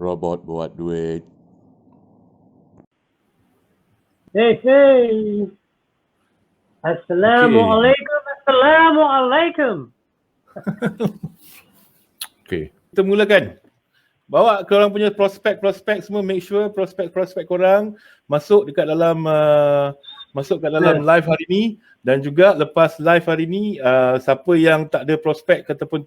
Robot buat duit. Hey. Assalamualaikum. Assalamualaikum. Okay, kita mulakan. Bawa korang punya prospek semua, make sure prospek korang masuk dekat dalam live hari ni. Dan juga lepas live hari ni, siapa yang tak ada prospek ataupun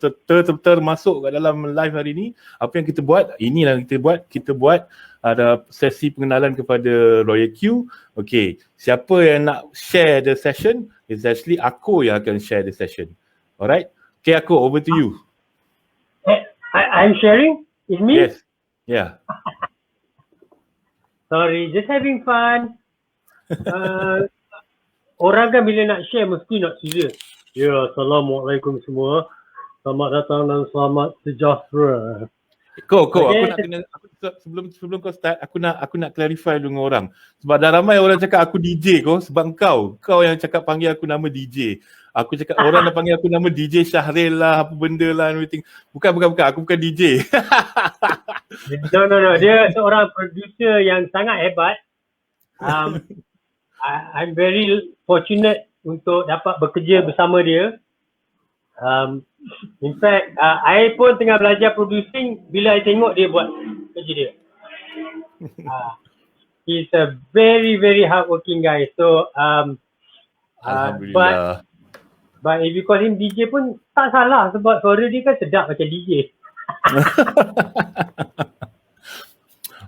termasuk kat dalam live hari ni, apa yang kita buat, inilah kita buat ada sesi pengenalan kepada Lawyer Q. Okay, siapa yang nak share the session, is actually aku yang akan share the session. Alright, okay aku, over to you. I'm sharing? It's me? Yes, yeah. Sorry, just having fun. Orang kan bila nak share mesti nak serius. Ya, Assalamualaikum semua. Selamat datang dan selamat sejahtera. Kau Okay. sebelum kau start, aku nak clarify dulu dengan orang. Sebab dah ramai orang cakap aku DJ sebab kau yang cakap panggil aku nama DJ. Aku cakap orang dah panggil aku nama DJ Syahril lah, apa benda lah, everything. Bukan, aku bukan DJ. No. Dia seorang producer yang sangat hebat. I'm very fortunate untuk dapat bekerja bersama dia. In fact, I pun tengah belajar producing bila I tengok dia buat kerja dia. He's a very, very hardworking guy. So, Alhamdulillah. but if you call him DJ pun tak salah sebab suara dia kan sedap macam DJ.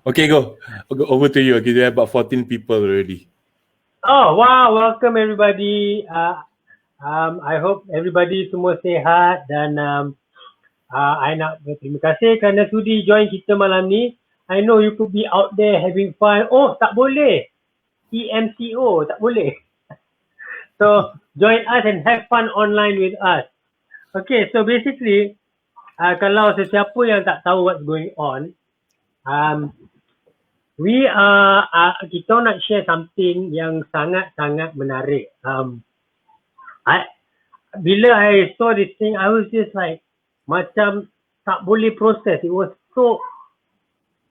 Okay, go. Over to you. Okay, there are about 14 people already. Oh, wow. Welcome everybody. I hope everybody semua sihat dan I nak berterima kasih kerana sudi join kita malam ni. I know you could be out there having fun. Oh, tak boleh. EMCO, tak boleh. So, join us and have fun online with us. Okay, so basically, kalau sesiapa yang tak tahu what's going on, kita nak share something yang sangat-sangat menarik. Bila I saw this thing, I was just like, macam tak boleh proses. It was so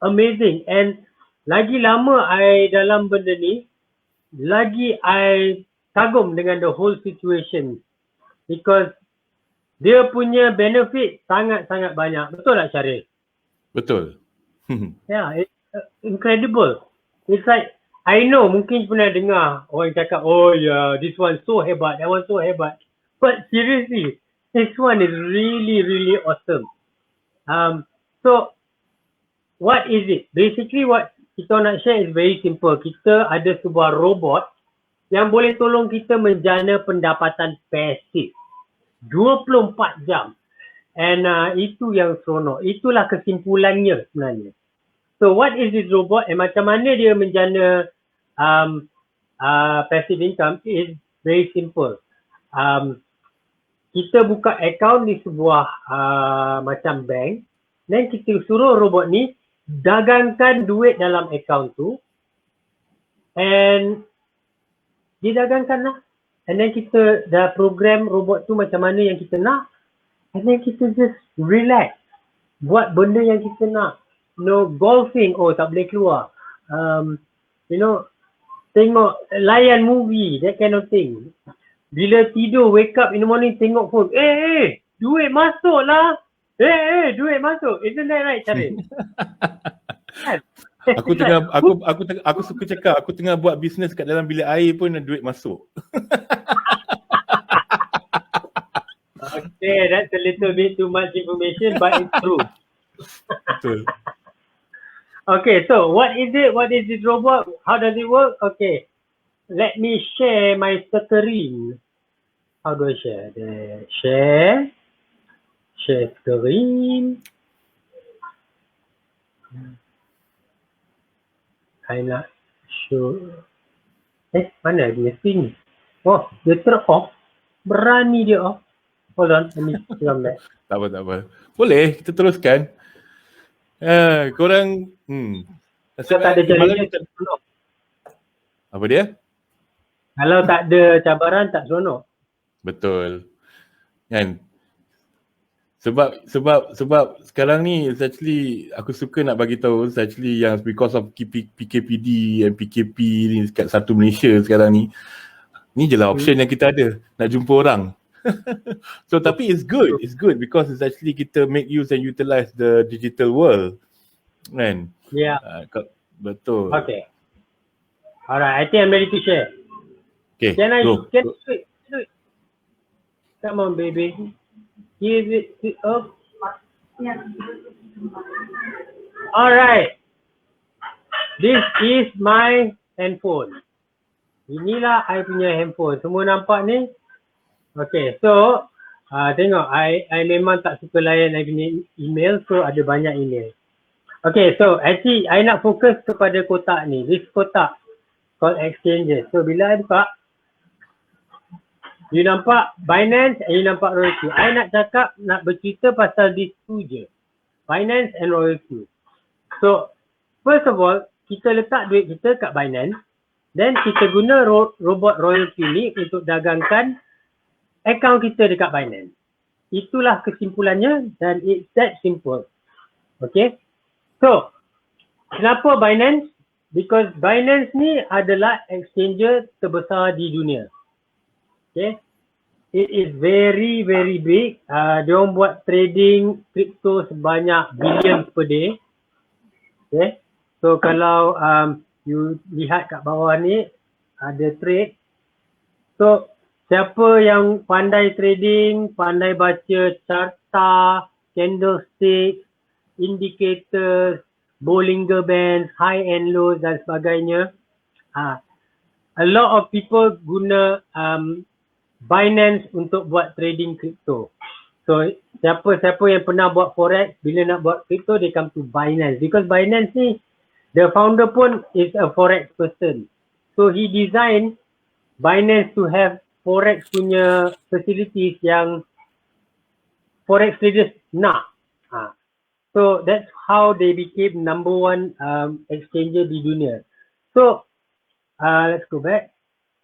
amazing. And lagi lama I dalam benda ni, lagi I kagum dengan the whole situation. Because dia punya benefit sangat-sangat banyak. Betul tak Syaril? Betul. Yeah, it's incredible. It's like, I know mungkin pernah dengar orang cakap, oh yeah, this one so hebat, that one so hebat. But seriously, this one is really, really awesome. So, what is it? Basically what kita nak share is very simple. Kita ada sebuah robot yang boleh tolong kita menjana pendapatan pasif 24 jam. And itu yang seronok. Itulah kesimpulannya sebenarnya. So what is this robot and macam mana dia menjana passive income is very simple. Kita buka account di sebuah macam bank, dan kita suruh robot ni dagangkan duit dalam account tu, and dia dagangkan lah. And then kita dah program robot tu macam mana yang kita nak, and then kita just relax, buat benda yang kita nak. Golfing, oh tak boleh keluar. Tengok, layan movie, that kind of thing. Bila tidur, wake up in the morning, tengok phone. Duit masuk lah. Duit masuk. Isn't that right, Syaril? Aku suka cakap, aku tengah buat bisnes kat dalam bilik air pun duit masuk. Okay, that's a little bit too much information, but it's true. Betul. Okay, so what is it? What is this robot? How does it work? Okay, let me share my screen. How do I share? Share screen. I nak show. Mana dia screen? Oh, dia ter-off. Berani dia off. Hold on, let me film that. Tak apa. Boleh, kita teruskan. Korang Kalau tak ada jaringan, tak seronok. Apa dia? Kalau tak ada cabaran, tak seronok. Betul. Kan? Sebab sekarang ni actually aku suka nak bagi tahu actually yang because of PKPD and PKP ni dekat satu Malaysia sekarang ni. Ni je lah option yang kita ada, nak jumpa orang. So tapi it's good because it's actually kita make use and utilize the digital world. Kan? Yeah. Betul. Okay. Alright, I think I'm ready to share. Okay, Can I go. do it? Come on, baby. Give it up. Alright. This is my handphone. Inilah I punya handphone. Semua nampak ni? Okay, so tengok I memang tak suka layan I punya email, so ada banyak email. Okay, so actually I nak fokus kepada kotak ni. This kotak called exchanges. So bila I buka, you nampak Binance and you nampak Royalq. I nak bercerita pasal these two je. Binance and Royalq. So, first of all, kita letak duit kita kat Binance. Then kita guna robot Royalq ni untuk dagangkan account kita dekat Binance. Itulah kesimpulannya dan it's that simple. Okay. So, kenapa Binance? Because Binance ni adalah exchanger terbesar di dunia. Okay. It is very big. Diorang buat trading crypto sebanyak billions per day. Okay. So kalau you lihat kat bawah ni ada trade. So siapa yang pandai trading, pandai baca charta, candlestick, indicators, Bollinger Bands, high and lows dan sebagainya. A lot of people guna Binance untuk buat trading crypto. So siapa yang pernah buat forex, bila nak buat crypto they come to Binance because Binance ni the founder pun is a forex person. So he designed Binance to have forex punya facilities yang forex traders nak. So that's how they became number one exchanger di dunia. So let's go back.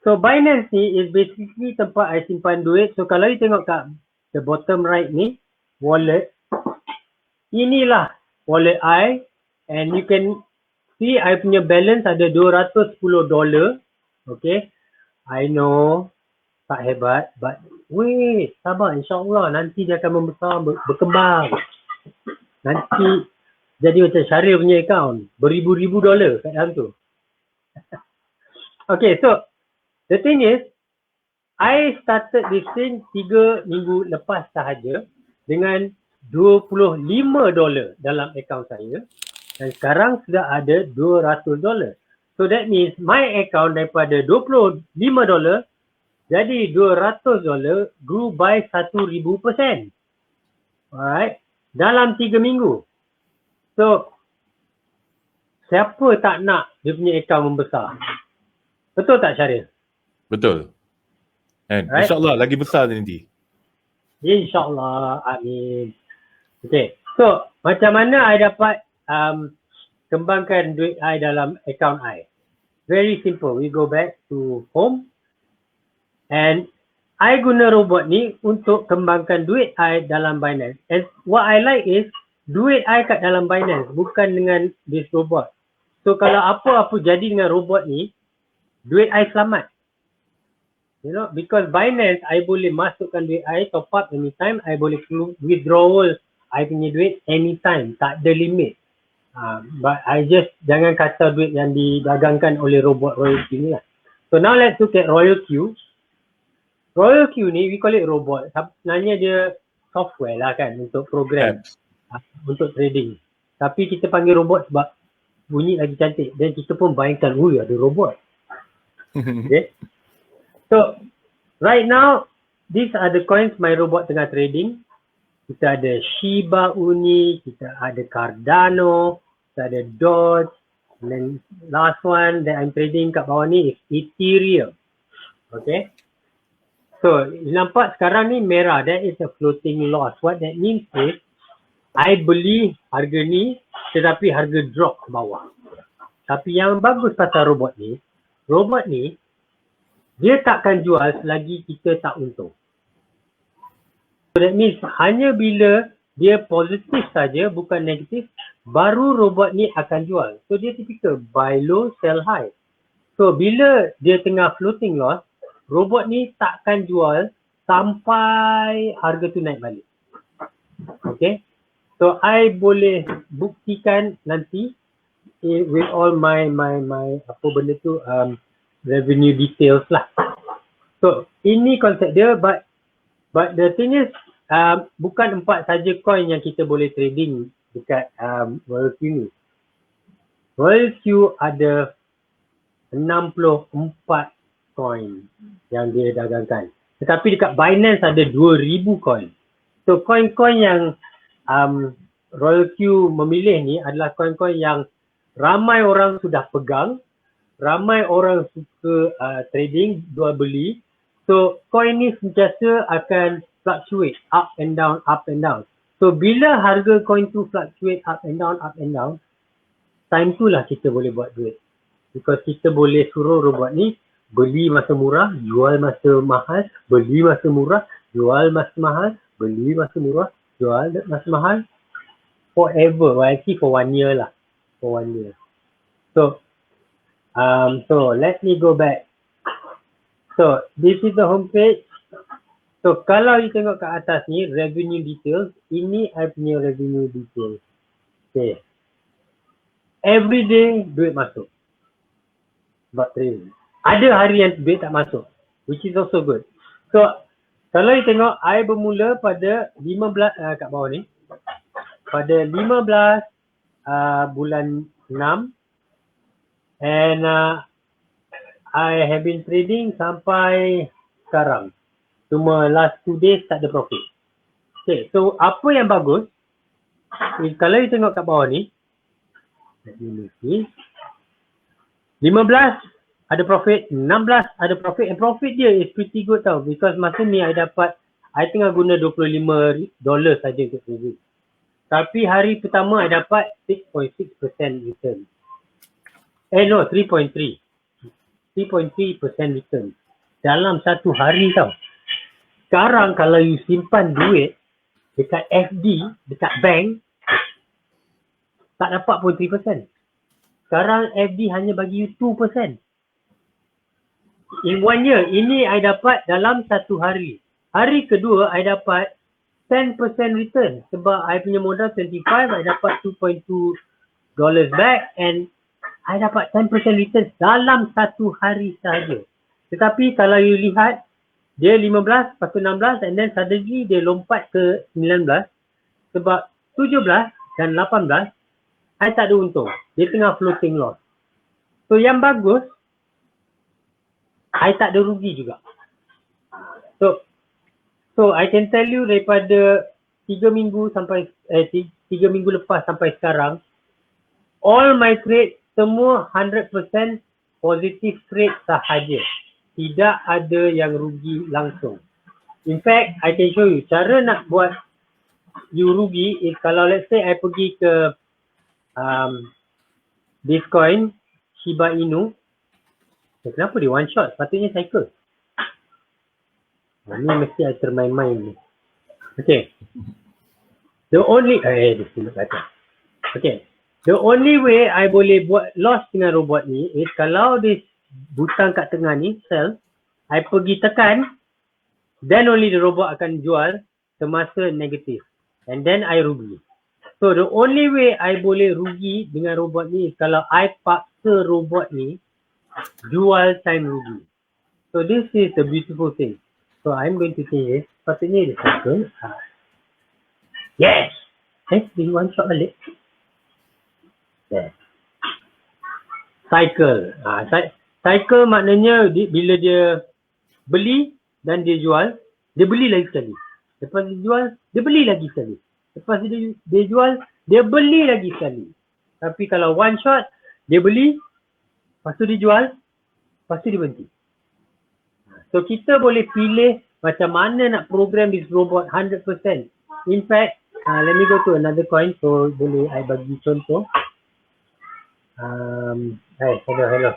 So Binance ni is basically tempat I simpan duit. So kalau you tengok kat the bottom right ni, wallet. Inilah wallet I and you can see I punya balance ada $210. Okay. I know tak hebat but wait, sabar, insyaAllah nanti dia akan membesar, berkembang. Nanti jadi macam Syaril punya account, beribu-ribu dolar kat dalam tu. Okay, so the thing is, I started this thing 3 minggu lepas sahaja dengan $25 dalam akaun saya dan sekarang sudah ada $200. So that means my account daripada $25 jadi $200 grew by 1000%. Alright, dalam 3 minggu. So siapa tak nak dia punya akaun membesar? Betul tak Syaril? Betul. And right? InsyaAllah lagi besar nanti. InsyaAllah. Amin. Okay. So, macam mana I dapat kembangkan duit I dalam account I? Very simple. We go back to home. And I guna robot ni untuk kembangkan duit I dalam Binance. And what I like is, duit I kat dalam Binance. Bukan dengan this robot. So, kalau apa-apa jadi dengan robot ni, duit I selamat. You know, because Binance, I boleh masukkan duit I, top up anytime. I boleh withdrawal I punya duit anytime. Tak ada limit. But I just jangan kata duit yang didagangkan oleh robot Royalq ni lah. So now let's look at Royalq. Royalq ni, we call it robot. Sebenarnya dia software lah kan untuk program. Untuk trading. Tapi kita panggil robot sebab bunyi lagi cantik. Dan kita pun bayangkan, ada robot. Okay. So, right now, these are the coins my robot tengah trading. Kita ada Shiba Uni, kita ada Cardano, kita ada Doge. And then last one that I'm trading kat bawah ni is Ethereum. Okay. So, nampak sekarang ni merah. That is a floating loss. What that means is, I beli harga ni tetapi harga drop ke bawah. Tapi yang bagus pasal robot ni, dia takkan jual selagi kita tak untung. So that means hanya bila dia positif saja, bukan negatif, baru robot ni akan jual. So dia typical buy low, sell high. So bila dia tengah floating loss, robot ni takkan jual sampai harga tu naik balik. Okay. So I boleh buktikan nanti with all my apa benda tu revenue details lah. So ini konsep dia, but the thing is bukan 4 saja coin yang kita boleh trading dekat Royal Q ni. Royal Q ada 64 coin yang dia dagangkan. Tetapi dekat Binance ada 2000 coin. So coin-coin yang Royal Q memilih ni adalah coin-coin yang ramai orang sudah pegang, ramai orang suka trading, jual beli. So coin ni sentiasa akan fluctuate up and down, up and down. So bila harga coin tu fluctuate up and down, time tu lah kita boleh buat duit. Because kita boleh suruh robot ni beli masa murah, jual masa mahal, beli masa murah, jual masa mahal, beli masa murah, jual masa mahal. Forever, well actually for 1 year lah. For 1 year. So let me go back. So this is the homepage. So kalau you tengok kat atas ni, revenue details, ini I punya revenue details. Okay. Every day duit masuk. About 3. Ada hari yang duit tak masuk, which is also good. So kalau you tengok, I bermula pada 15 kat bawah ni. Pada 15 bulan 6 and I have been trading sampai sekarang. Cuma last 2 days tak ada profit. Okay, so apa yang bagus kalau you tengok kat bawah ni, 15 ada profit, 16 ada profit, and profit dia is pretty good tau, because masa ni I tengah guna $25 saja untuk trading. Tapi hari pertama I dapat 6.6% return. 3.3% return dalam satu hari tau. Sekarang kalau you simpan duit dekat FD, dekat bank, tak dapat pun 3%. Sekarang FD hanya bagi you 2%. In 1 year, ini I dapat dalam satu hari. Hari kedua, I dapat 10% return. Sebab I punya modal 25, I dapat $2.2 back and I dapat 10% return dalam satu hari sahaja. Tetapi kalau you lihat, dia 15, lepas tu 16 and then suddenly dia lompat ke 19. Sebab 17 dan 18, I tak ada untung. Dia tengah floating loss. So yang bagus, I tak ada rugi juga. So I can tell you daripada 3 minggu lepas sampai sekarang, all my trade semua 100% positive trade sahaja. Tidak ada yang rugi langsung. In fact, I can show you cara nak buat you rugi is kalau let's say I pergi ke Bitcoin Shiba Inu. Kenapa dia one shot? Patutnya cycle. Ini mesti I termain-main ni. Okay. The only The only way I boleh buat loss dengan robot ni is kalau dia butang kat tengah ni, sell, I pergi tekan, then only the robot akan jual semasa negatif. And then I rugi. So the only way I boleh rugi dengan robot ni is kalau I paksa robot ni jual time rugi. So this is the beautiful thing. So I'm going to say this. Patutnya dia cycle. Yes! Dia one shot balik. Yes. Cycle. Cycle maknanya bila dia beli dan dia jual, dia beli lagi sekali. Lepas dia jual, dia beli lagi sekali. Lepas dia jual, dia beli lagi sekali. Tapi kalau one shot, dia beli, lepas tu dia jual, lepas tu dia berhenti. So kita boleh pilih macam mana nak program this robot 100%. In fact, let me go to another coin. So boleh I bagi contoh. Hello.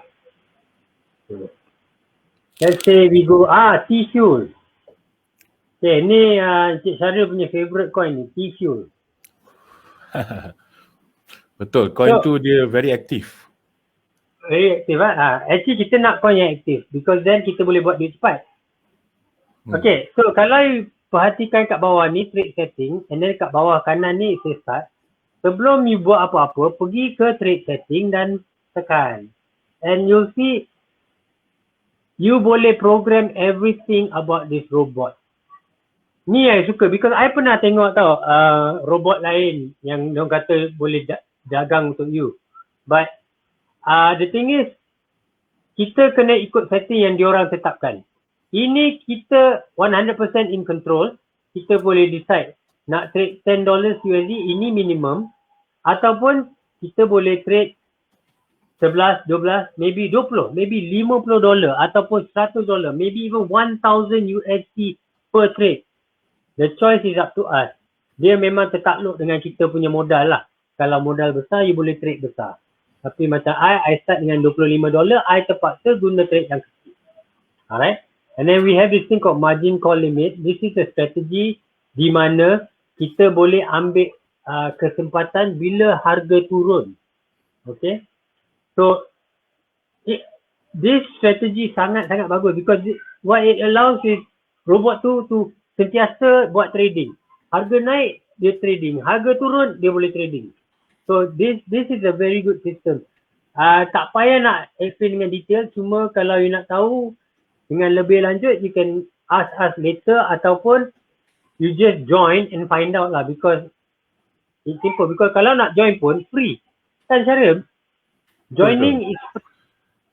Let's say we go T-Fuel. Okay, ni Encik Syaril punya favourite coin ni, T-Fuel. Betul, coin So, tu dia very active. very active lah. Actually kita nak coin yang aktif because then kita boleh buat duit cepat. Okay, so kalau you perhatikan kat bawah ni trade setting and then kat bawah kanan ni say start. Sebelum you buat apa-apa, pergi ke trade setting dan tekan. And you'll see you boleh program everything about this robot. Ni I suka because I pernah tengok tau robot lain yang diorang kata boleh dagang untuk you. But the thing is kita kena ikut setting yang diorang tetapkan. Ini kita 100% in control. Kita boleh decide nak trade $10 USD ini minimum ataupun kita boleh trade 11, 12, maybe 20, maybe $50 ataupun $100, maybe even 1000 USD per trade. The choice is up to us. Dia memang tertakluk dengan kita punya modal lah. Kalau modal besar, you boleh trade besar. Tapi macam I start dengan $25, I terpaksa guna trade yang kecil. Alright? And then we have this thing called margin call limit. This is a strategy di mana kita boleh ambil kesempatan bila harga turun. Okay? So, this strategy sangat-sangat bagus because what it allows is robot tu sentiasa buat trading. Harga naik, dia trading. Harga turun, dia boleh trading. So, this is a very good system. Tak payah nak explain dengan detail. Cuma kalau you nak tahu dengan lebih lanjut, you can ask us later ataupun you just join and find out lah because it's simple. Because kalau nak join pun, free. Kan cara joining is free.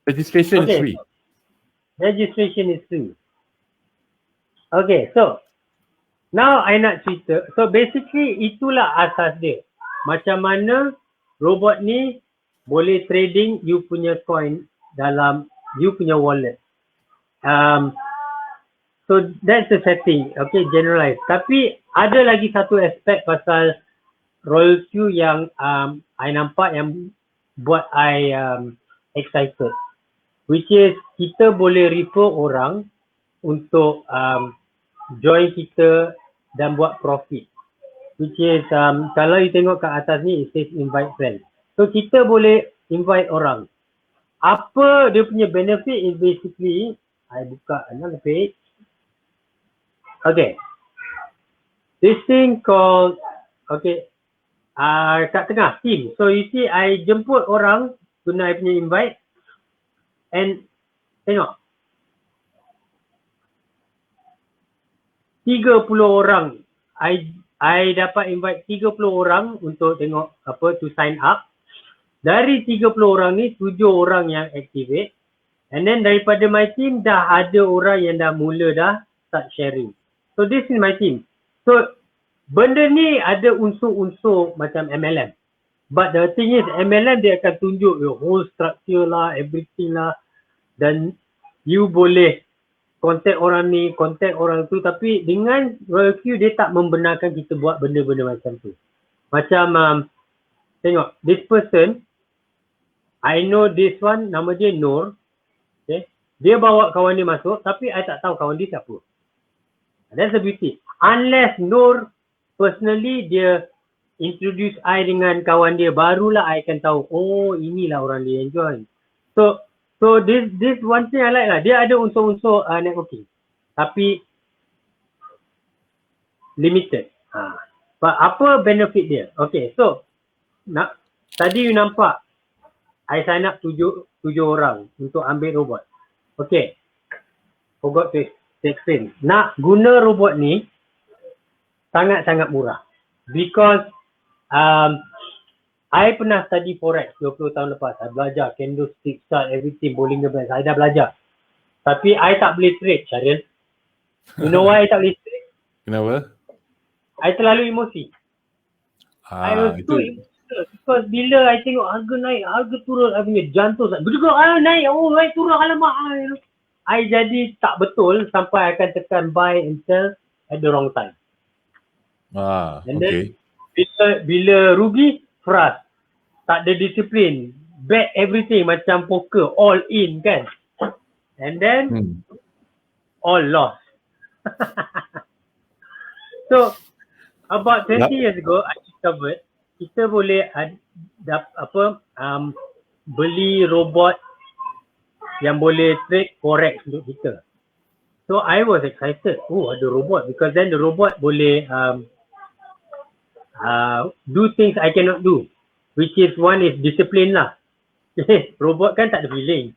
Registration is free. Registration is free. Okay, so now I nak cerita. So basically itulah asas dia. Macam mana robot ni boleh trading you punya coin dalam you punya wallet. So that's the setting. Okay, generalize. Tapi ada lagi satu aspek pasal Royal Q yang I nampak yang buat I excited. Which is kita boleh refer orang untuk join kita dan buat profit. Which is kalau you tengok kat atas ni it says invite friends. So kita boleh invite orang. Apa dia punya benefit is basically I buka another page. Okay. This thing called kat tengah team. So you see I jemput orang guna I punya invite and tengok 30 orang I dapat invite 30 orang untuk tengok to sign up. Dari 30 orang ni 7 orang yang activate and then daripada my team dah ada orang yang dah mula dah start sharing. So this is my team. So benda ni ada unsur-unsur macam MLM. But the thing is MLM dia akan tunjuk your whole structure lah, everything lah dan you boleh contact orang ni, contact orang tu tapi dengan Royal Q dia tak membenarkan kita buat benda-benda macam tu. Macam tengok this person I know this one nama dia Nur. Okay. Dia bawa kawan dia masuk tapi I tak tahu kawan dia siapa. That's the beauty. Unless Nur personally dia introduce I dengan kawan dia barulah I akan tahu oh inilah orang dia yang join. So this one thing I like lah. Dia ada unsur-unsur networking. Tapi limited. But apa benefit dia? Okay, so tadi you nampak I sign up 7 orang untuk ambil robot. Okay. Forgot to explain. Nak guna robot ni sangat-sangat murah. Because I pernah study forex 20 tahun lepas. I belajar candlestick chart, everything, Bollinger Bands. I dah belajar. Tapi I tak boleh trade, Syaril. You know why I tak boleh trade? Kenapa? I terlalu emosi. I was too emotional. Because bila I tengok harga naik, harga turun, I punya jantung berdegup, naik, naik turun, alamak. I jadi tak betul sampai I akan tekan buy and sell at the wrong time. And then bila rugi, frust. Tak ada disiplin. Bet everything macam poker. All in kan. And then all lost. So about 20 years ago, I discovered kita boleh beli robot yang boleh trade forex untuk kita. So I was excited. Oh, ada robot, because then the robot boleh do things I cannot do, which is one is discipline lah. Robot kan tak ada feeling.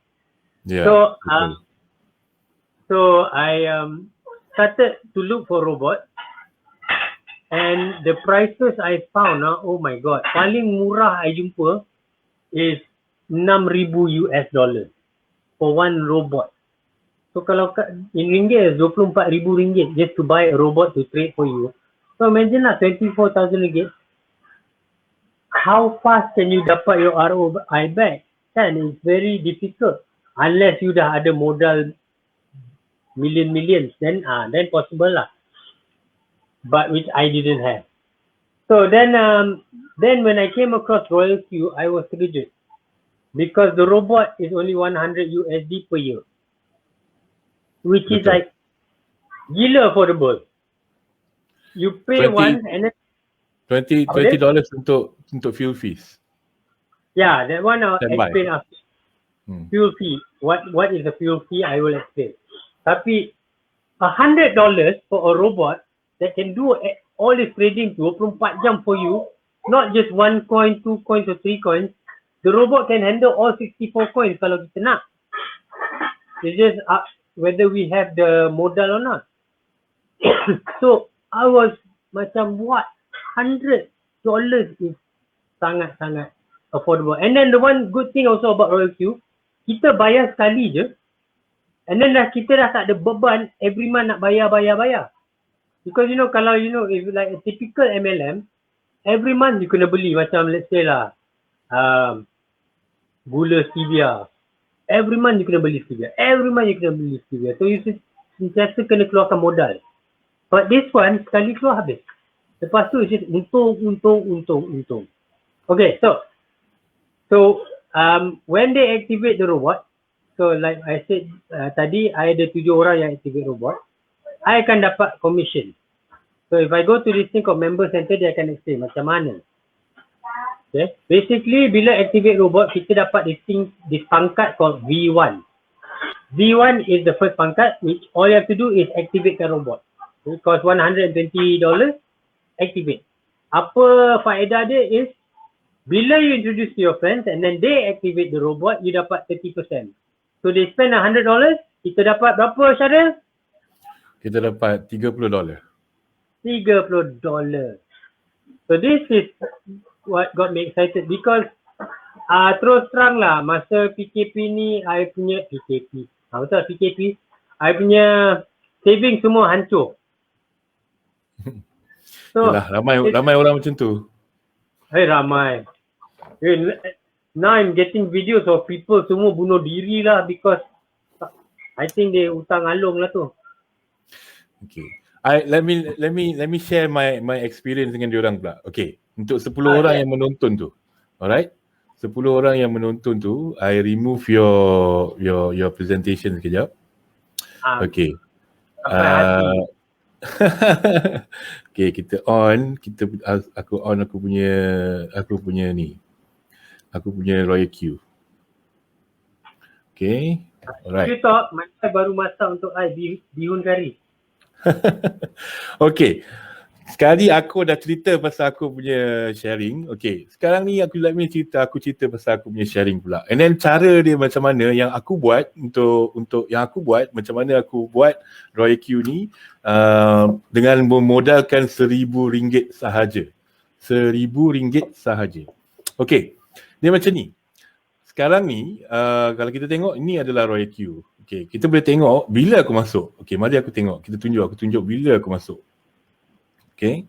Yeah. So I started to look for robot, and the prices I found, oh my god, paling murah I jumpa is $6,000 for one robot. So kalau in ringgit, RM24,000 just to buy a robot to trade for you. So imagine lah, 24,000 ringgit. How fast can you dapat your ROI back? Kan, it's very difficult. Unless you dah ada modal millions, then possible lah. But which I didn't have. So then when I came across Royal Q, I was rigid. Because the robot is only $100 per year. Which is like gila affordable. You pay once and then $20 untuk fuel fees. Yeah, that one I'll explain after. Fuel fee. What is the fuel fee? I will explain. Tapi $100 for a robot that can do all this trading 24 jam for you, not just 1 coin, 2 coins or 3 coins. The robot can handle all 64 coins kalau kita nak. It's just whether we have the modal or not. So I was macam, what? $100 is sangat-sangat affordable. And then the one good thing also about Royal Q, kita bayar sekali je, and then kita dah tak ada beban every month nak bayar. Because kalau if like a typical MLM, every month you kena beli macam let's say lah gula stevia. Every month you kena beli stevia. So you sentiasa kena keluarkan modal. But this one sekali keluar habis. Lepas tu just untung. Okay, so when they activate the robot, so like I said tadi, I ada 7 orang yang activate robot, I akan dapat commission. So if I go to this thing called member center, dia akan explain macam mana. Okay, basically bila activate robot, kita dapat this pangkat called V1. V1 is the first pangkat, which all you have to do is activate the robot. It costs $120, activate. Apa faedah dia is, bila you introduce to your friends and then they activate the robot, you dapat 30%. So they spend $100, kita dapat berapa, Syaril? Kita dapat $30. So this is what got me excited, because terus terang lah, masa PKP ni, I punya PKP, I punya saving semua hancur. So yalah, ramai orang macam tu. Ramai. Now I'm getting videos of people semua bunuh diri lah, because I think they hutang alung lah tu. Okay. Let me share my experience dengan diorang pula. Okay. Untuk 10 orang yang menonton tu. Alright? 10 orang yang menonton tu, I remove your presentation sekejap. Okay. Okay, kita on, aku punya ni. Aku punya Royal Q. Okay. Alright. You talk, macam baru masak untuk bihun kari. Okay. Sekali aku dah cerita pasal aku punya sharing. Okay. Sekarang ni aku cerita pasal aku punya sharing pula. And then cara dia macam mana yang aku buat untuk yang aku buat, macam mana aku buat Royal Q ni dengan memodalkan RM1,000 sahaja. RM1,000 sahaja. Okay. Dia macam ni. Sekarang ni kalau kita tengok, ini adalah Royal Q. Okay, kita boleh tengok bila aku masuk. Okay, mari aku tengok. Aku tunjuk bila aku masuk. Okay.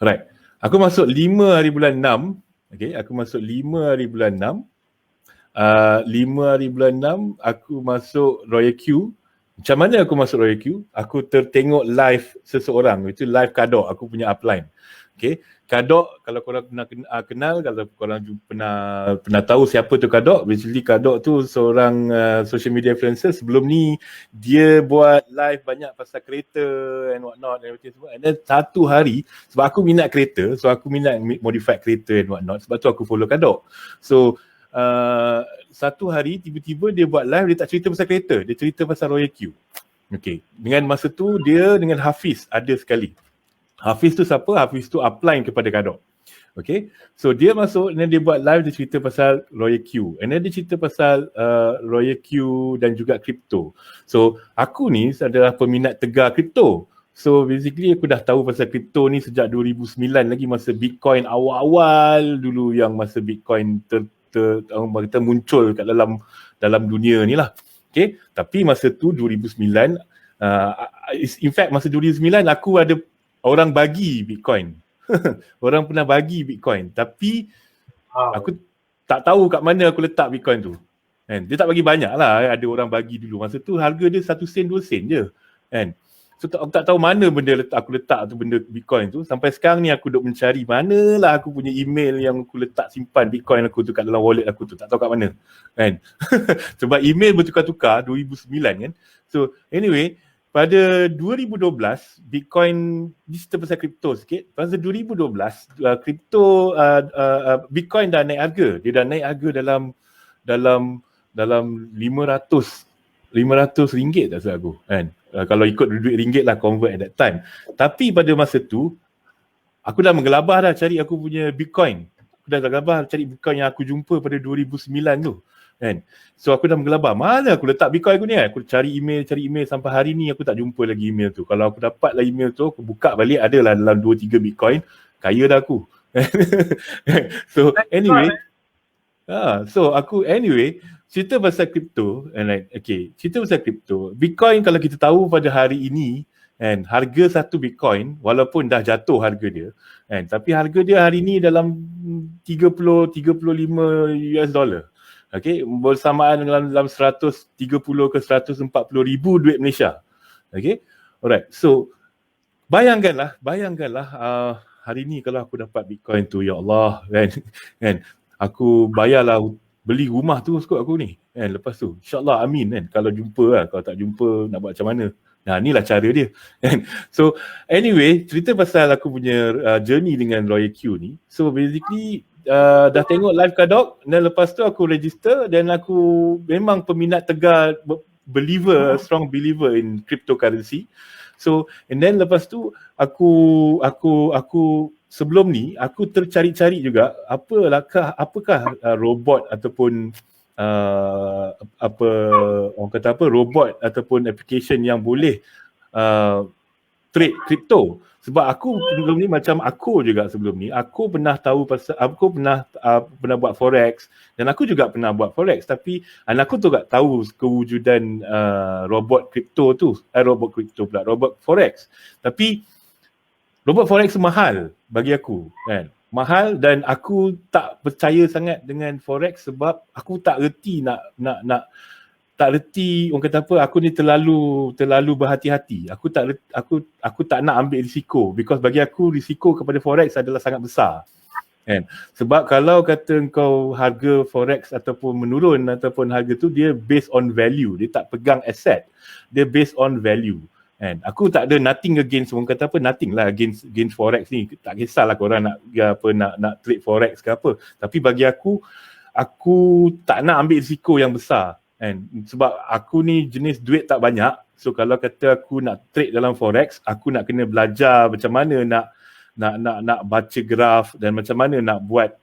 Alright. Aku masuk 5 hari bulan 6. Okay, aku masuk 5 hari bulan 6. 5 hari bulan 6 aku masuk Royal Q Macam mana aku masuk Royal Q? Aku tertengok live seseorang, itu live Kadok, aku punya upline. Okay, Kadok kalau korang pernah kenal, kalau korang pernah tahu siapa tu Kadok, basically Kadok tu seorang social media influencer. Sebelum ni dia buat live banyak pasal kereta and whatnot and everything semua. And then satu hari, sebab aku minat kereta, so aku minat modified kereta and whatnot, sebab tu aku follow Kadok. So satu hari tiba-tiba dia buat live, dia tak cerita pasal kereta, dia cerita pasal Royal Q. Okay, dengan masa tu dia dengan Hafiz ada sekali. Hafiz tu siapa? Hafiz tu upline kepada Kadok. Okay, so dia masuk dan dia buat live, dia cerita pasal Royal Q. And then dia cerita pasal Royal Q dan juga kripto. So aku ni adalah peminat tegar kripto. So basically aku dah tahu pasal kripto ni sejak 2009 lagi, masa Bitcoin awal-awal dulu, yang masa Bitcoin kita muncul kat dalam dunia ni lah. Okay, tapi masa tu 2009, in fact masa 2009 aku ada orang bagi Bitcoin. Orang pernah bagi Bitcoin, tapi aku tak tahu kat mana aku letak Bitcoin tu. Kan? Dia tak bagi banyak lah, ada orang bagi dulu. Masa tu harga dia 1 sen 2 sen je. Kan? So aku tak tahu mana benda aku letak tu, benda Bitcoin tu. Sampai sekarang ni aku duk mencari manalah aku punya email yang aku letak simpan Bitcoin aku tu kat dalam wallet aku tu. Tak tahu kat mana. Kan? Sebab email bertukar-tukar 2009 kan. So anyway, pada 2012, Bitcoin, ni cerita pasal kripto sikit. Pada 2012, kripto, Bitcoin dah naik harga. Dia dah naik harga dalam 500 ringgit tak salah aku. Kan? Kalau ikut duit ringgit lah, convert at that time. Tapi pada masa tu, aku dah menggelabah dah cari aku punya Bitcoin. Aku dah gelabah cari Bitcoin yang aku jumpa pada 2009 tu. Kan? So aku dah menggelabah, mana aku letak Bitcoin aku ni kan? Aku cari email sampai hari ni aku tak jumpa lagi email tu. Kalau aku dapat lah email tu, aku buka balik, adalah dalam 2-3 Bitcoin, kaya dah aku. So anyway, cerita pasal kripto, and like, okay, cerita pasal kripto, Bitcoin kalau kita tahu pada hari ini, and harga satu Bitcoin, walaupun dah jatuh harga dia, and tapi harga dia hari ni dalam 35 US dollar. Okay, bersamaan dalam 130 ke 140 ribu duit Malaysia. Okay, alright. So bayangkanlah hari ni kalau aku dapat Bitcoin tu, ya Allah, kan, aku bayarlah beli rumah tu kot aku ni, kan. Lepas tu insyaAllah, amin kan, kalau jumpa lah. Kalau tak jumpa nak buat macam mana. Nah, inilah cara dia, kan. So anyway, cerita pasal aku punya journey dengan Royal Q ni. So basically dah tengok live Kadok, dan lepas tu aku register, dan aku memang peminat tegar, strong believer in cryptocurrency. So and then lepas tu aku sebelum ni aku tercari-cari juga apakah robot ataupun robot ataupun application yang boleh trade crypto. Sebab aku sebelum ni macam aku pernah tahu pasal, aku pernah buat forex, dan aku juga pernah buat forex, tapi aku tu tak tahu kewujudan robot forex. Tapi robot forex mahal bagi aku, kan. Mahal, dan aku tak percaya sangat dengan forex sebab aku tak reti orang kata apa, aku ni terlalu berhati-hati. Aku tak nak ambil risiko, because bagi aku risiko kepada forex adalah sangat besar. Kan? Sebab kalau kata kau harga forex ataupun menurun ataupun harga tu, dia based on value, dia tak pegang asset. Dia based on value. Kan? Aku tak ada nothing against, orang kata apa, nothing lah against forex ni. Tak kisahlah korang nak trade forex ke apa. Tapi bagi aku tak nak ambil risiko yang besar. And sebab aku ni jenis duit tak banyak, so kalau kata aku nak trade dalam forex, aku nak kena belajar macam mana nak baca graf, dan macam mana nak buat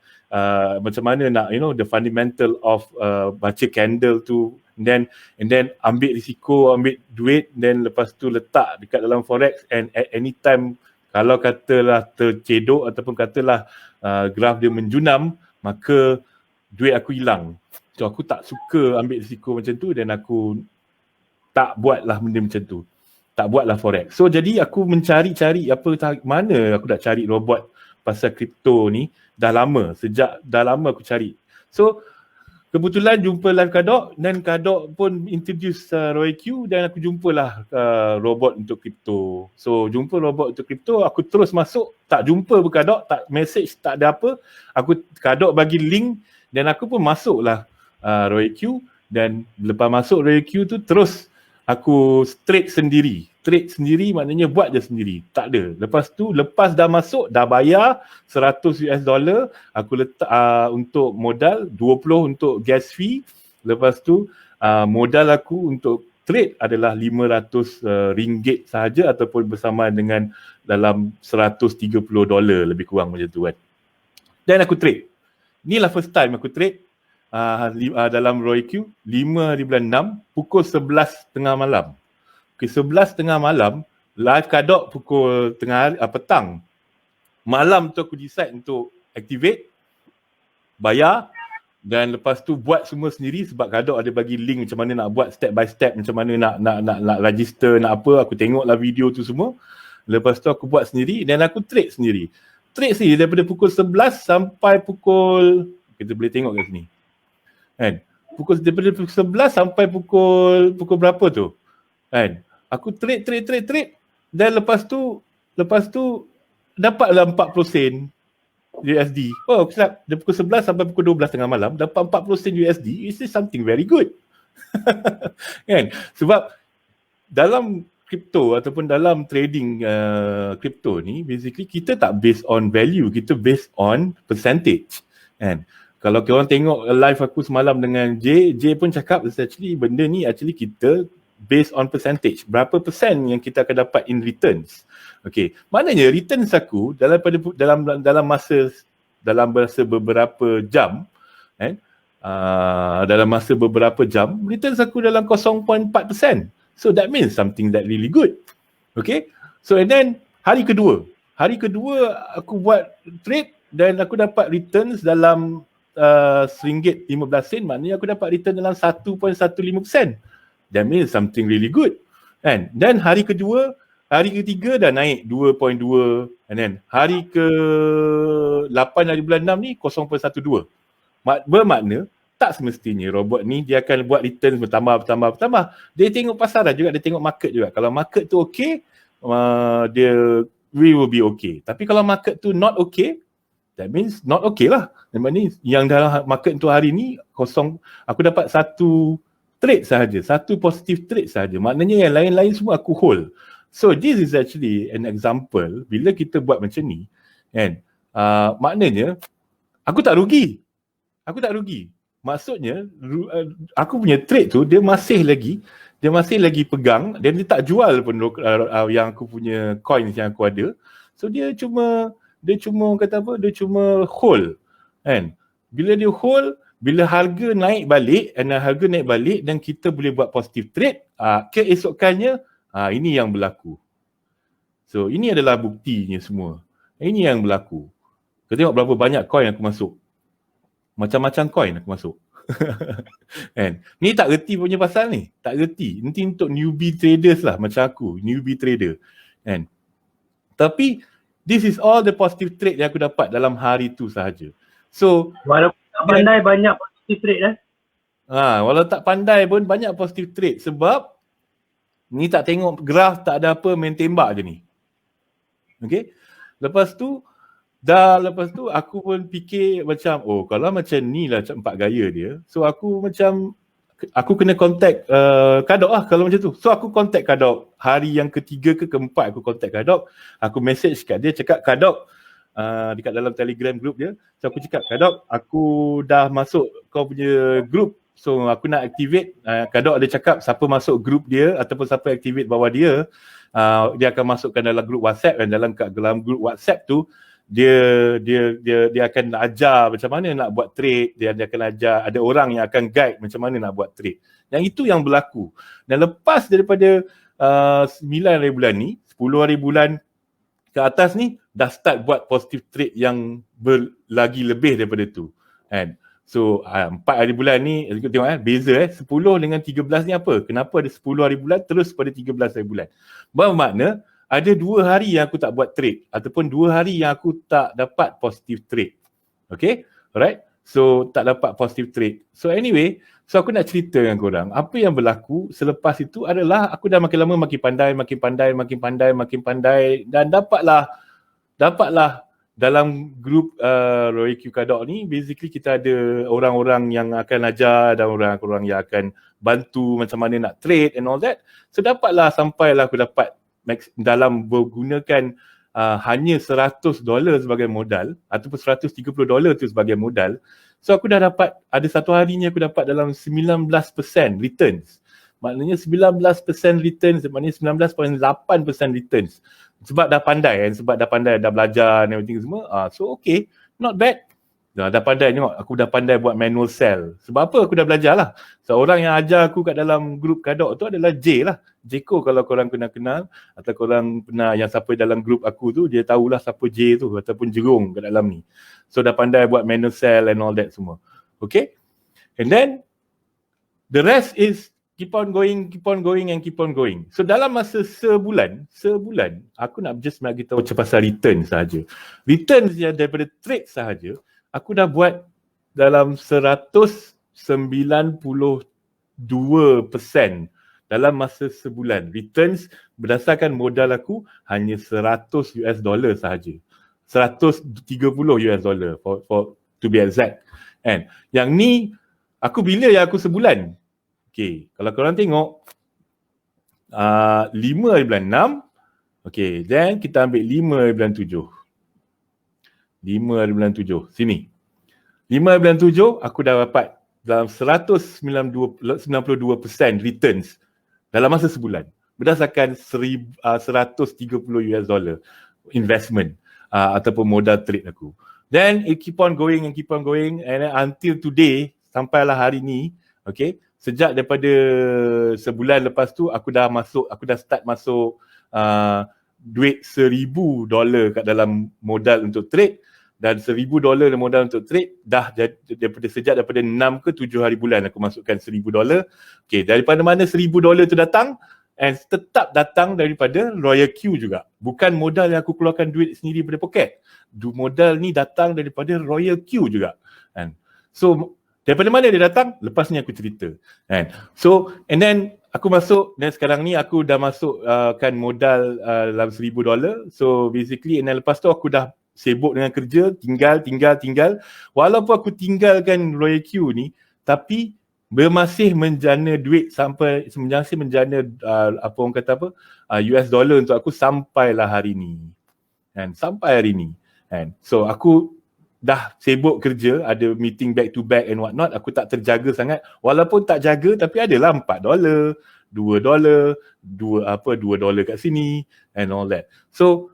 macam mana nak the fundamental of baca candle tu, and then ambil risiko, ambil duit, then lepas tu letak dekat dalam forex, and at any time kalau katalah tercedok ataupun katalah graf dia menjunam, maka duit aku hilang. So aku tak suka ambil risiko macam tu, dan aku tak buatlah benda macam tu. Tak buatlah forex. So jadi aku mencari-cari mana aku nak cari robot pasal kripto ni dah lama. Sejak dah lama aku cari. So kebetulan jumpa live Kadok dan Kadok pun introduce Roy Q dan aku jumpalah robot untuk kripto. So jumpa robot untuk kripto, aku terus masuk, tak jumpa pun Kadok, tak message, tak ada apa. Kadok bagi link dan aku pun masuklah Roy Q, dan lepas masuk Roy Q tu terus aku trade sendiri. Trade sendiri maknanya buat je sendiri. Tak ada. Lepas tu, lepas dah masuk, dah bayar $100, aku letak untuk modal, 20 untuk gas fee. Lepas tu, modal aku untuk trade adalah RM500 sahaja ataupun bersamaan dengan dalam $130 lebih kurang macam tu kan. Dan aku trade. Inilah first time aku trade dalam Roy Q, 5 hari bulan 6, pukul 11.30 malam. Okay, 11.30 malam, live Kadok pukul petang. Malam tu aku decide untuk activate, bayar, dan lepas tu buat semua sendiri sebab Kadok ada bagi link macam mana nak buat step by step, macam mana nak register, nak apa. Aku tengoklah video tu semua. Lepas tu aku buat sendiri dan aku trade sendiri. Trade sendiri daripada pukul 11 sampai pukul, kita boleh tengok kat sini. Kan? Daripada pukul 11 sampai pukul berapa tu? Kan? Aku trade dan lepas tu dapatlah 40 sen USD. Oh, silap. Dari pukul 11 sampai pukul 12 tengah malam dapat 40 sen USD. This is something very good. Kan? Sebab dalam crypto ataupun dalam trading crypto ni, basically kita tak based on value, kita based on percentage. Kan? Kalau korang tengok live aku semalam dengan J pun cakap actually benda ni actually kita based on percentage. Berapa persen yang kita akan dapat in returns. Okay. Maknanya returns aku dalam masa beberapa jam, dalam masa beberapa jam, returns aku dalam 0.4%. So that means something that really good. Okay. So and then hari kedua aku buat trade dan aku dapat returns dalam RM1.15, maknanya aku dapat return dalam 1.15%. That means something really good. Kan? Dan hari ketiga dah naik 2.2, and then hari ke-8 hari bulan 6 ni 0.12. Bermakna tak semestinya robot ni dia akan buat return bertambah. Dia tengok pasaran juga, dia tengok market juga. Kalau market tu okay, we will be okay. Tapi kalau market tu not okay, that means not okay lah. Maknanya yang dalam market tu hari ni aku dapat satu trade sahaja, satu positive trade sahaja. Maknanya yang lain-lain semua aku hold. So this is actually an example bila kita buat macam ni, kan? Maknanya aku tak rugi. Maksudnya aku punya trade tu dia masih lagi pegang dan dia tak jual pun yang aku punya coins yang aku ada. So dia cuma kata apa? Dia cuma hold. Kan? Bila dia hold, bila harga naik balik dan kita boleh buat positive trade, keesokannya ini yang berlaku. So ini adalah buktinya semua. Ini yang berlaku. Kau tengok berapa banyak coin aku masuk. Macam-macam coin aku masuk. Kan? Ni tak reti punya pasal ni. Tak reti. Nanti untuk newbie traders lah macam aku. Newbie trader. Kan? Tapi this is all the positive trade yang aku dapat dalam hari tu sahaja. So walaupun tak pandai banyak positive trade walau tak pandai pun banyak positive trade sebab ni tak tengok graf, tak ada apa, main tembak je ni. Okay? Lepas tu aku pun fikir macam kalau macam ni lah empat gaya dia. So aku kena contact Kadok lah kalau macam tu. So aku contact Kadok hari yang ketiga ke keempat, aku contact Kadok. Aku message kat dia cakap, Kadok, dekat dalam Telegram group dia. So aku cakap, Kadok, aku dah masuk kau punya group. So aku nak activate. Kadok ada cakap siapa masuk group dia ataupun siapa activate bawah dia, dia akan masukkan dalam group WhatsApp, dan dalam group WhatsApp tu dia akan ajar macam mana nak buat trade, dia akan ajar, ada orang yang akan guide macam mana nak buat trade. Dan itu yang berlaku. Dan lepas daripada 9 hari bulan ni, 10 hari bulan ke atas ni, dah start buat positive trade yang lagi lebih daripada tu. Kan? So 4 hari bulan ni, tengok beza 10 dengan 13 ni apa? Kenapa ada 10 hari bulan terus pada 13 hari bulan? Bermakna ada 2 hari yang aku tak buat trade ataupun 2 hari yang aku tak dapat positive trade. Okay? Alright? So tak dapat positive trade. So anyway, so aku nak cerita dengan korang, apa yang berlaku selepas itu adalah aku dah makin lama makin pandai dan dapatlah dalam grup Roy Q Kadok ni, basically kita ada orang-orang yang akan ajar dan orang-orang yang akan bantu macam mana nak trade and all that. So sampailah aku dapat dalam menggunakan hanya $100 sebagai modal ataupun $130 tu sebagai modal. So aku dah dapat, ada satu hari ni aku dapat dalam 19% returns. Maknanya 19% returns, maknanya 19.8% returns. Sebab dah pandai kan, dah belajar and everything semua. So okay, not bad. Dah pandai tengok, aku dah pandai buat manual sell. Sebab apa? Aku dah belajar lah. Seorang yang ajar aku kat dalam grup Kadok tu adalah J lah. Jeko kalau korang kenal atau korang pernah yang siapa dalam grup aku tu, dia tahulah siapa J tu ataupun Jerung kat dalam ni. So dah pandai buat manual sell and all that semua. Okay? And then the rest is keep on going. So dalam masa sebulan, aku nak beritahu pasal return sahaja. Returns yang daripada trade sahaja, aku dah buat dalam 192% dalam masa sebulan. Returns berdasarkan modal aku hanya $100 sahaja. $130 for to be exact. And yang ni aku bila ya aku sebulan. Okay, kalau korang tengok 5 hari bulan 6, okay, then kita ambil 5 hari bulan 7. 5 hari bulan 7, sini. 5 hari bulan 7, aku dah dapat dalam 192% returns dalam masa sebulan. Berdasarkan $130 investment ataupun modal trade aku. Then it keep on going and then until today, sampailah hari ni, okay, sejak daripada sebulan lepas tu aku dah start masuk duit $1,000 kat dalam modal untuk trade, dan $1,000 modal untuk trade dah sejak daripada 6 ke 7 hari bulan aku masukkan $1,000. Okay, daripada mana $1,000 tu datang? And tetap datang daripada Royal Q juga. Bukan modal yang aku keluarkan duit sendiri daripada poket. Modal ni datang daripada Royal Q juga. And so daripada mana dia datang? Lepas ni aku cerita. Kan? So, and then aku masuk, dan sekarang ni aku dah masuk kan modal dalam $1,000. So basically, and then lepas tu aku dah sibuk dengan kerja, tinggal. Walaupun aku tinggalkan Royal Q ni, tapi masih menjana duit masih menjana US dollar untuk aku sampailah hari ni. Kan? Sampai hari ni. Kan? So aku dah sibuk kerja, ada meeting back to back and what not, aku tak terjaga sangat. Walaupun tak jaga, tapi adalah $4, $2, $2 kat sini and all that. So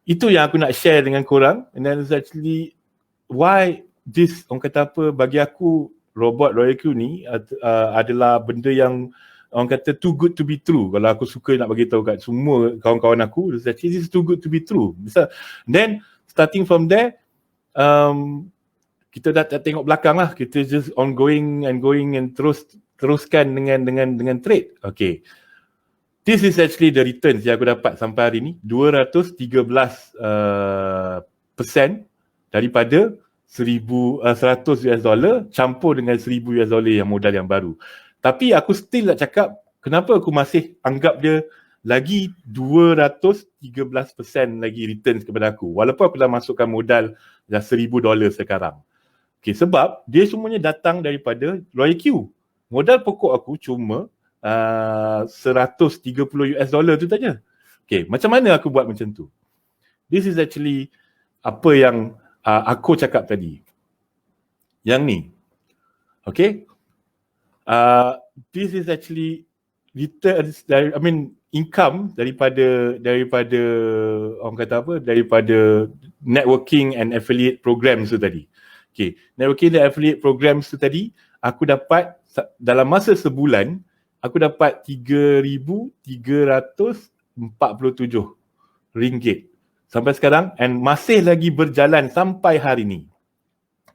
itu yang aku nak share dengan korang. And then it's actually why this, orang kata apa, bagi aku robot Royal Q ni adalah benda yang orang kata too good to be true. Kalau aku suka nak bagi tahu kat semua kawan-kawan aku, it's actually this is too good to be true. Then starting from there, kita dah tengok belakang lah, kita just ongoing and teruskan dengan trade. Okay, this is actually the returns yang aku dapat sampai hari ni, 213% daripada $100 campur dengan $1,000 yang modal yang baru. Tapi aku still nak cakap, kenapa aku masih anggap dia lagi 213% lagi returns kepada aku, walaupun aku dah masukkan modal dah $1,000 sekarang. Okay, sebab dia semuanya datang daripada Royal Q. Modal pokok aku cuma $130 tu saja. Okay, macam mana aku buat macam tu? This is actually apa yang aku cakap tadi. Yang ni. Okay. This is actually returns dari, income daripada orang kata apa, daripada networking and affiliate programs tu tadi. Okay, networking and affiliate programs tu tadi, aku dapat dalam masa sebulan, aku dapat RM3,347 sampai sekarang, and masih lagi berjalan sampai hari ni.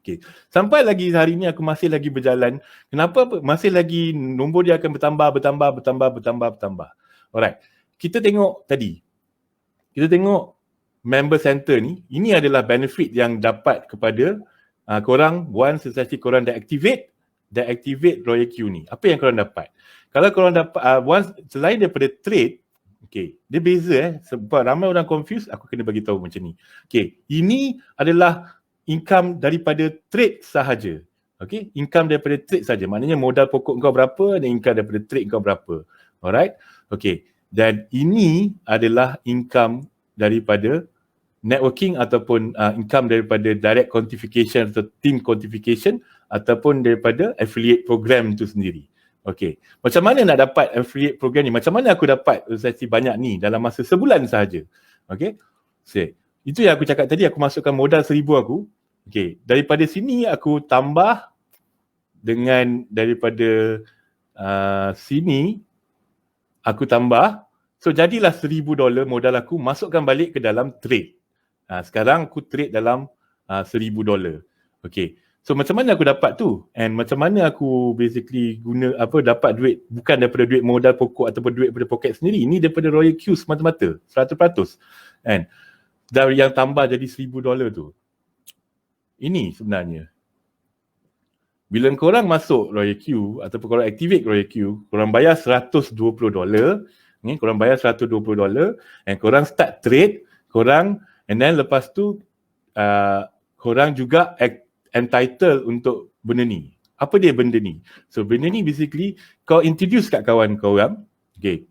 Okay, sampai lagi hari ni aku masih lagi berjalan. Kenapa? Masih lagi nombor dia akan bertambah. Alright, kita tengok tadi. Kita tengok member center ni, ini adalah benefit yang dapat kepada korang once actually korang dah activate Royal Q ni, apa yang korang dapat? Kalau korang dapat once selain daripada trade, okay, dia beza sebab ramai orang confuse, aku kena bagi tahu macam ni. Okay, ini adalah income daripada trade sahaja. Okay, income daripada trade saja. Maknanya modal pokok kau berapa dan income daripada trade kau berapa. Alright? Okay, dan ini adalah income daripada networking ataupun income daripada direct quantification atau team quantification ataupun daripada affiliate program tu sendiri. Okay, macam mana nak dapat affiliate program ni? Macam mana aku dapat sesi banyak ni dalam masa sebulan sahaja? Okay, so, itu yang aku cakap tadi, aku masukkan modal 1,000 aku. Okay, daripada sini aku tambah dengan daripada sini aku tambah, so jadilah $1,000 modal aku, masukkan balik ke dalam trade. Sekarang aku trade dalam $1,000. Okay, so macam mana aku dapat tu? And macam mana aku basically dapat duit, bukan daripada duit modal pokok ataupun duit daripada poket sendiri. Ini daripada Royal Q semata-mata, 100%. And dari yang tambah jadi $1,000 tu, ini sebenarnya bila korang masuk Royal Q ataupun korang activate Royal Q, korang bayar $120. Korang bayar $120 and korang start trade, and then lepas tu korang juga entitled untuk benda ni. Apa dia benda ni? So benda ni basically kau introduce kat kawan korang. Okay,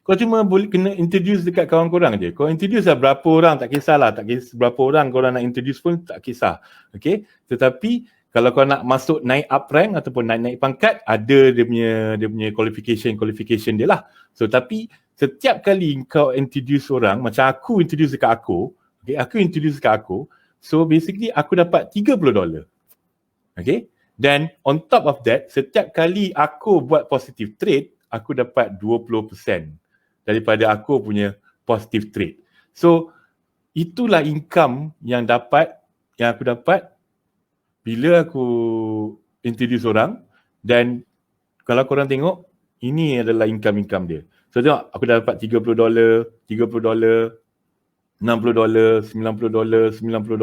kau cuma boleh kena introduce dekat kawan korang je. Kau introduce lah berapa orang, tak kisahlah, tak kisah berapa orang korang nak introduce pun tak kisah. Okay, tetapi kalau kau nak masuk naik up rank ataupun naik pangkat, ada dia punya qualification dia lah. So tapi setiap kali kau introduce orang, macam aku introduce dekat aku, okay, so basically aku dapat $30. Okay, dan on top of that, setiap kali aku buat positive trade, aku dapat 20% daripada aku punya positive trade. So itulah income yang aku dapat bila aku introduce orang. Dan kalau korang tengok, ini adalah income dia. So tengok, aku dah dapat $30, $30, $60, $90, $90, $60,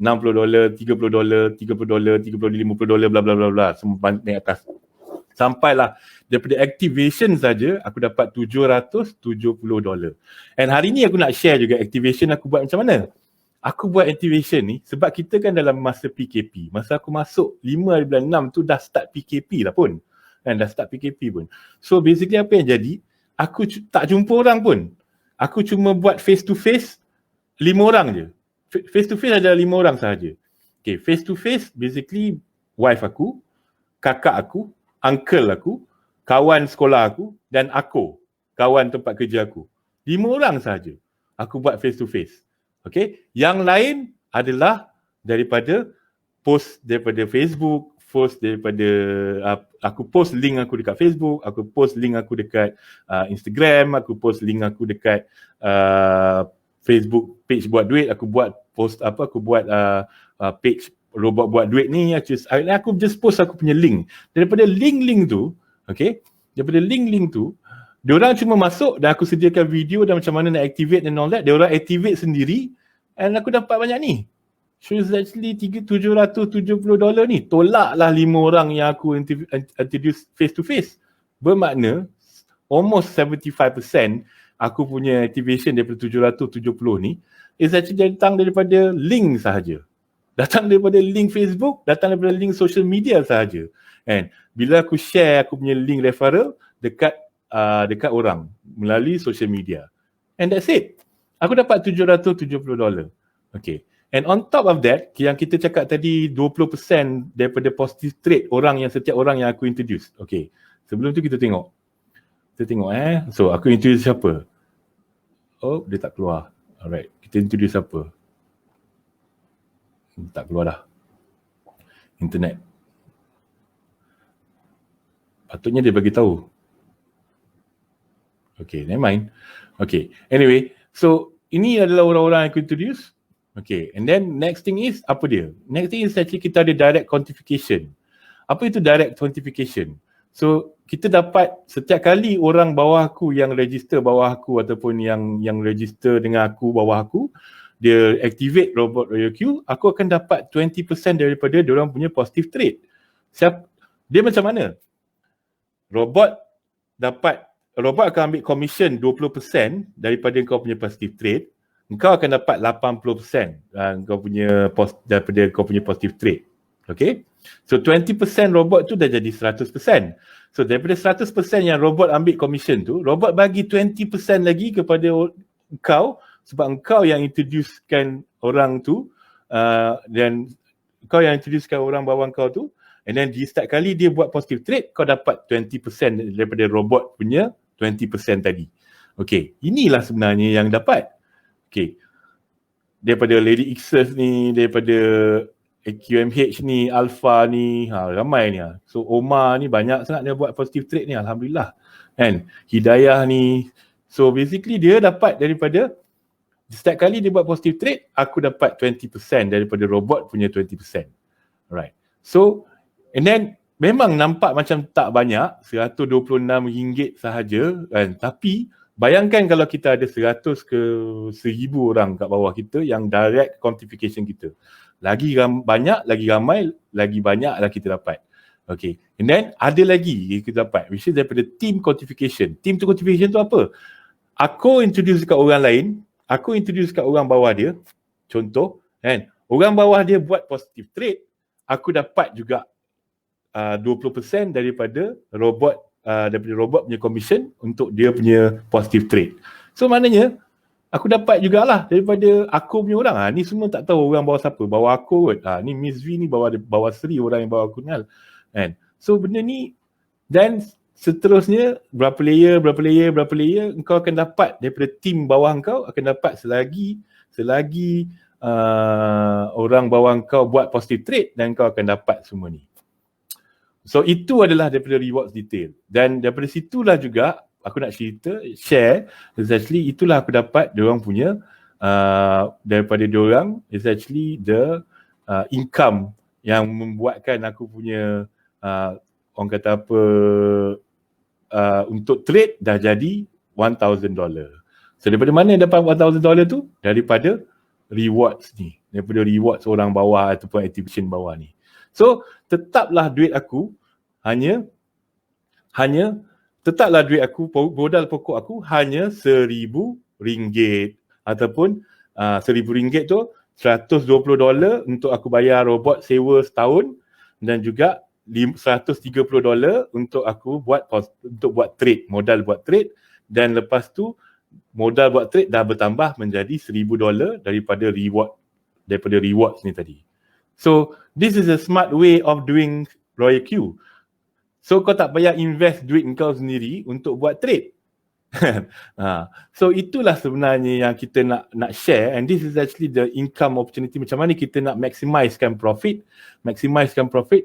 $30, $30, $30, $30, $50, bla bla bla bla, semua naik atas. Sampailah daripada activation saja aku dapat $770. And hari ni aku nak share juga activation aku buat macam mana. Aku buat activation ni sebab kita kan dalam masa PKP. Masa aku masuk 5/6 tu dah start PKP lah pun. Dah start PKP pun. So basically apa yang jadi, aku tak jumpa orang pun. Aku cuma buat face to face 5 orang je. Face to face ada 5 orang sahaja. Okay, face to face basically wife aku, kakak aku, uncle aku, kawan sekolah aku dan aku, kawan tempat kerja aku. 5 orang sahaja aku buat face to face. Okay, yang lain adalah daripada post daripada Facebook, post daripada aku post link aku dekat Facebook, aku post link aku dekat Instagram, aku post link aku dekat Facebook page buat duit, aku buat post aku buat page robot buat duit ni, aku just post aku punya link. Daripada link tu, okay, daripada link tu, diorang cuma masuk dan aku sediakan video dan macam mana nak activate and all that. Diorang activate sendiri and aku dapat banyak ni. So it's actually $770 ni. Tolaklah 5 orang yang aku introduce face to face. Bermakna almost 75% aku punya activation daripada 770 ni is actually datang daripada link sahaja. Datang daripada link Facebook, datang daripada link social media sahaja. And bila aku share aku punya link referral dekat orang melalui social media. And that's it. Aku dapat $770. Okay. And on top of that, yang kita cakap tadi 20% daripada positive trade setiap orang yang aku introduce. Okay. Sebelum tu kita tengok. So aku introduce siapa? Oh, dia tak keluar. Alright. Kita introduce siapa? Tak keluar dah. Internet. Patutnya dia bagi tahu. Okay, never mind. Okay, anyway, so ini adalah orang-orang yang aku introduce. Okay, and then next thing is, apa dia? Next thing is actually kita ada direct quantification. Apa itu direct quantification? So, kita dapat setiap kali orang bawah aku yang register bawah aku ataupun yang register dengan aku bawah aku, dia activate robot Royal Q, aku akan dapat 20% daripada diorang punya positive trade. Dia macam mana? Robot akan ambil commission 20% daripada kau punya positive trade, kau akan dapat 80% daripada kau punya positive trade. Okay? So 20% robot tu dah jadi 100%. So daripada 100% yang robot ambil commission tu, robot bagi 20% lagi kepada kau sebab kau yang introducekan orang tu dan kau yang introducekan orang bawah kau tu, and then di setiap kali dia buat positive trade, kau dapat 20% daripada robot punya 20% tadi. Okay, inilah sebenarnya yang dapat. Okay, daripada Lady Xers ni, daripada QMH ni, Alpha ni, ramai ni. So Omar ni banyak sangat dia buat positive trade ni, Alhamdulillah. Kan? Hidayah ni. So basically dia dapat daripada, setiap kali dia buat positive trade, aku dapat 20% daripada robot punya 20%. Alright. So, and then memang nampak macam tak banyak, RM126 sahaja kan. Tapi bayangkan kalau kita ada 100 ke 1000 orang kat bawah kita yang direct quantification kita. Lagi banyak, lagi ramai, lagi banyaklah kita dapat. Okay. And then ada lagi kita dapat, which is daripada team quantification. Team quantification tu apa? Aku introduce kat orang lain, aku introduce kat orang bawah dia. Contoh, kan? Orang bawah dia buat positive trade, aku dapat juga 20% daripada robot punya commission untuk dia punya positive trade. So maknanya aku dapat jugalah daripada aku punya orang. Ni semua tak tahu orang bawah siapa, bawah aku kot. Ni Miss V ni bawah Sri, orang yang bawah aku kenal. Kan? So benda ni, dan seterusnya berapa layer engkau akan dapat daripada tim bawah engkau akan dapat selagi orang bawah engkau buat positive trade dan engkau akan dapat semua ni. So itu adalah daripada rewards detail. Dan daripada situlah juga aku nak share is actually itulah aku dapat diorang punya daripada diorang is actually the income yang membuatkan aku punya orang kata apa untuk trade dah jadi $1,000. So daripada mana dapat $1,000 tu? Daripada rewards ni. Daripada rewards orang bawah ataupun activation bawah ni. So tetaplah duit aku modal pokok aku hanya RM1,000 ataupun RM1,000 tu $120 untuk aku bayar robot sewa setahun dan juga $130 untuk aku buat trade, modal buat trade, dan lepas tu modal buat trade dah bertambah menjadi $1,000 daripada rewards ni tadi. So this is a smart way of doing Royal Q. So kau tak payah invest duit kau sendiri untuk buat trade. So itulah sebenarnya yang kita nak share, and this is actually the income opportunity, macam mana kita nak maximizekan profit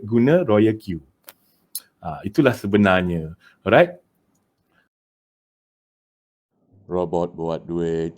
guna Royal Q. Itulah sebenarnya. Alright. Robot buat duit.